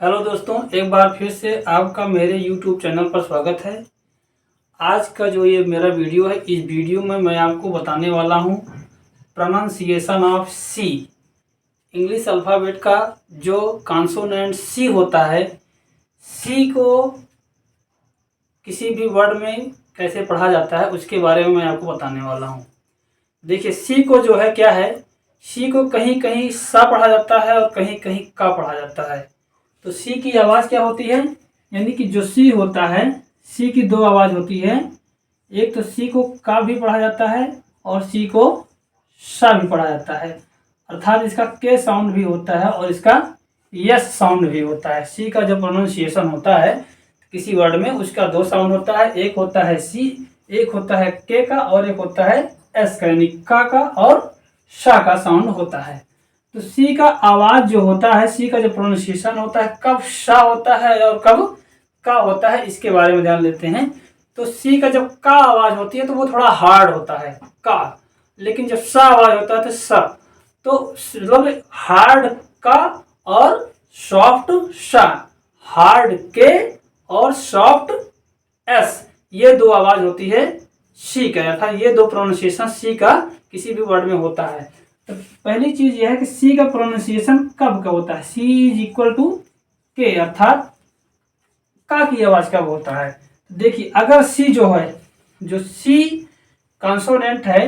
Hello दोस्तों, एक बार फिर से आपका मेरे YouTube चैनल पर स्वागत है। आज का जो ये मेरा वीडियो है, इस वीडियो में मैं आपको बताने वाला हूँ pronunciation of C. English alphabet का जो कॉन्सोनेंट सी होता है, सी को किसी भी वर्ड में कैसे पढ़ा जाता है उसके बारे में मैं आपको बताने वाला हूँ। देखिए, सी को जो है क्या है, सी को कहीं कहीं सा पढ़ा जाता है और कहीं कहीं का पढ़ा जाता है। तो सी की आवाज़ क्या होती है, यानी कि जो सी होता है, सी की दो आवाज़ होती है। एक तो सी को का भी पढ़ा जाता है और सी को सा भी पढ़ा जाता है, अर्थात इसका के साउंड भी होता है और इसका यस साउंड भी होता है। सी का जब प्रोनाउंसिएशन होता है किसी वर्ड में, उसका दो साउंड होता है, एक होता है सी, एक होता है के का और एक होता है एस का, यानी का और शा का साउंड होता है। तो सी का आवाज जो होता है, सी का जो प्रोनाउंसिएशन होता है, कब शा होता है और कब का होता है, इसके बारे में ध्यान लेते हैं। तो सी का जब का आवाज होती है तो वो थोड़ा हार्ड होता है का, लेकिन जब सा आवाज होता है तो सा। तो मतलब हार्ड का और सॉफ्ट सा, हार्ड के और सॉफ्ट एस, ये दो आवाज होती है सी का, अर्थात ये दो प्रोनाउंसिएशन सी का किसी भी वर्ड में होता है। तो पहली चीज यह है कि सी का प्रोनाउंसिएशन कब का होता है, सी इज इक्वल टू के, अर्थात का की आवाज कब होता है। देखिए, अगर सी जो है, जो सी कॉन्सोनेंट है,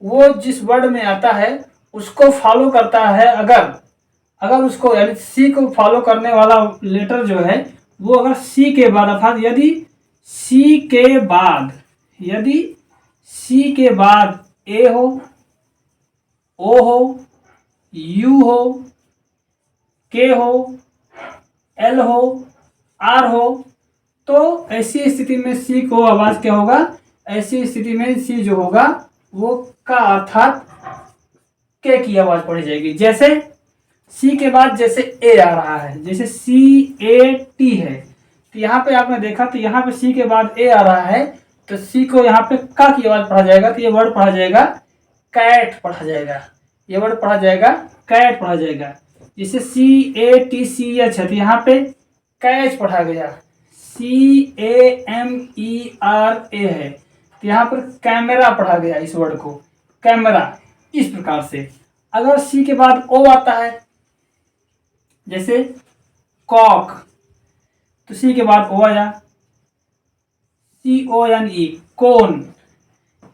वो जिस वर्ड में आता है उसको फॉलो करता है। अगर उसको, यानी सी को फॉलो करने वाला लेटर जो है वो अगर सी के बाद, अर्थात यदि सी के बाद ए हो, ओ हो, यू हो, के हो, एल हो, आर हो, तो ऐसी स्थिति में सी को आवाज क्या होगा, ऐसी स्थिति में सी जो होगा वो का, अर्थात के की आवाज पढ़ी जाएगी। जैसे सी के बाद जैसे ए आ रहा है, जैसे सी ए टी है, तो यहाँ पे आपने देखा, तो यहाँ पे सी के बाद ए आ रहा है तो सी को यहाँ पे का की आवाज पढ़ा जाएगा, तो ये वर्ड पढ़ा जाएगा कैट पढ़ा जाएगा, ये वर्ड पढ़ा जाएगा कैट पढ़ा जाएगा। जैसे सी ए टी सी एच है तो यहाँ पे कैच पढ़ा गया, सी A M E R A है तो यहाँ पर कैमरा पढ़ा गया, इस वर्ड को कैमरा। इस प्रकार से अगर सी के बाद ओ आता है, जैसे कॉक, तो सी के बाद ओ आया, सी ओ एन ई कोन,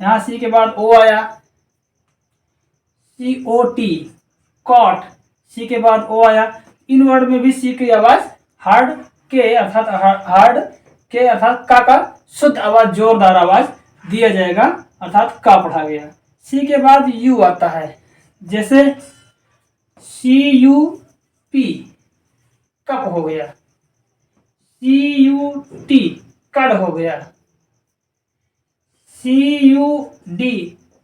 यहां सी के बाद ओ आया, सी ओ टी कॉट, सी के बाद ओ आया। इन वर्ड में भी सी की आवाज हार्ड के, अर्थात का शुद्ध आवाज, जोरदार आवाज दिया जाएगा, अर्थात का पढ़ा गया। सी के बाद यू आता है, जैसे सी यू पी कप हो गया, सी यू टी कड हो गया, सी यू डी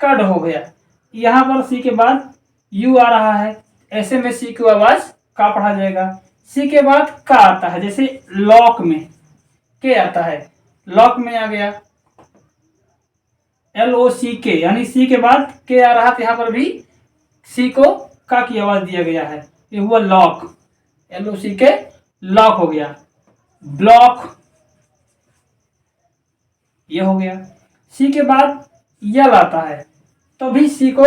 कड हो गया। यहाँ पर सी के बाद यू आ रहा है, ऐसे में सी की आवाज का पढ़ा जाएगा। सी के बाद का आता है, जैसे लॉक में के आता है, लॉक में आ गया एल ओ सी के, यानी सी के बाद के आ रहा था, यहाँ पर भी सी को का की आवाज दिया गया है, ये हुआ लॉक, एल ओ सी के लॉक हो गया। ब्लॉक ये हो गया। सी के बाद यल आता है तो भी सी को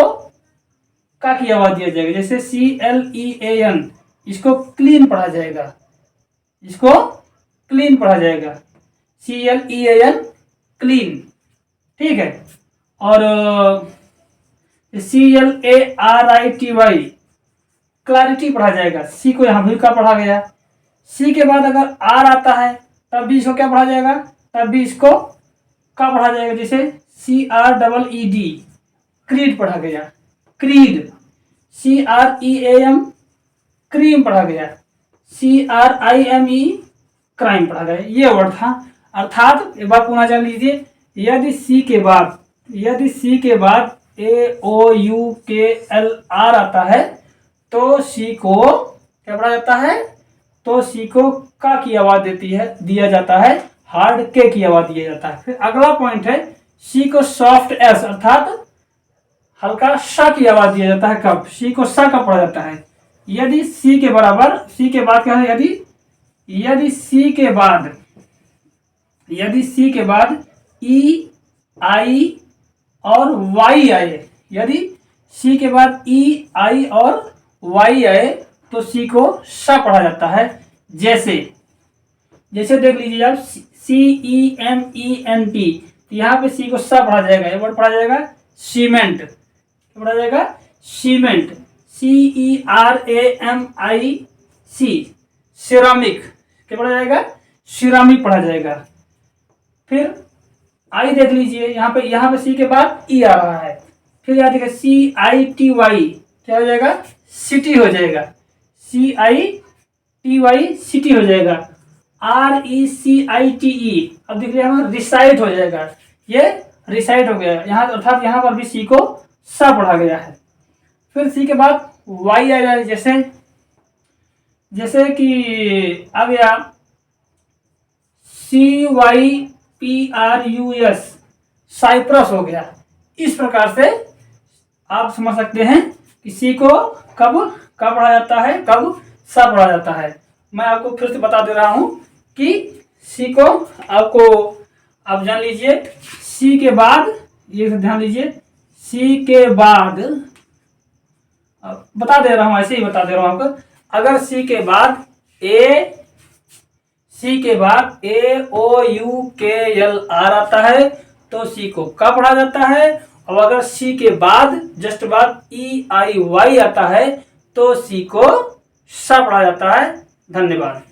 का की आवाज दिया जाएगा, जैसे C L E A N, इसको क्लीन पढ़ा जाएगा, इसको क्लीन पढ़ा जाएगा, C L E A N clean, ठीक है। और C L A R I T Y clarity पढ़ा जाएगा, सी को यहां भी का पढ़ा गया। सी के बाद अगर आर आता है तब भी इसको क्या पढ़ा जाएगा, तब भी इसको का पढ़ा जाएगा, जैसे C R double E D creed पढ़ा गया, creed. C R E A M cream पढ़ा गया, C R I M E crime पढ़ा गया, ये वर्ड था। अर्थात एक बार पुनः जान लीजिए, यदि सी के बाद ए ओ यू के एल आर आता है तो सी को क्या पढ़ा जाता है, तो सी को का की आवाज दिया जाता है, हार्ड के की आवाज दिया जाता है। फिर अगला पॉइंट है, सी को सॉफ्ट एस, अर्थात हल्का सा की आवाज दिया जाता है, कब सी को सा का पढ़ा जाता है, यदि सी के बाद क्या है, यदि यदि सी के बाद ई, आई और वाई आए, यदि सी के बाद ई, आई और वाई आए तो सी को सा पढ़ा जाता है। जैसे देख लीजिए आप, CEMENT, तो यहाँ पे सी को सा पढ़ा जाएगा, ये वर्ड पढ़ा जाएगा सीमेंट। क्या पढ़ा जाएगा? सीमेंट। CERAMIC, ceramic. क्या पढ़ा जाएगा? सिरामिक पढ़ा जाएगा। फिर आई देख लीजिए, यहाँ पे सी के बाद ई आ रहा है, फिर यहाँ देखिए CITY, क्या हो जाएगा? सिटी हो जाएगा। CITY सिटी हो जाएगा। RECITE, अब देख लीजिए रिसाइट हो जाएगा, ये रिसाइट हो गया यहाँ, अर्थात यहाँ पर भी सी को सा पढ़ा गया है। फिर सी के बाद वाई आ जाए, जैसे कि आ गया CYPRUS, साइप्रस हो गया। इस प्रकार से आप समझ सकते हैं कि सी को कब पढ़ा जाता है, कब सा पढ़ा जाता है। मैं आपको फिर से बता दे रहा हूं कि सी को आप जान लीजिए, सी के बाद, ये ध्यान दीजिए, सी के बाद बता दे रहा हूं, ऐसे ही बता दे रहा हूं आपको। अगर सी के बाद AOUKLR आता है तो सी को का पढ़ा जाता है, और अगर सी के बाद जस्ट बाद EIY आता है तो सी को सा पढ़ा जाता है। धन्यवाद।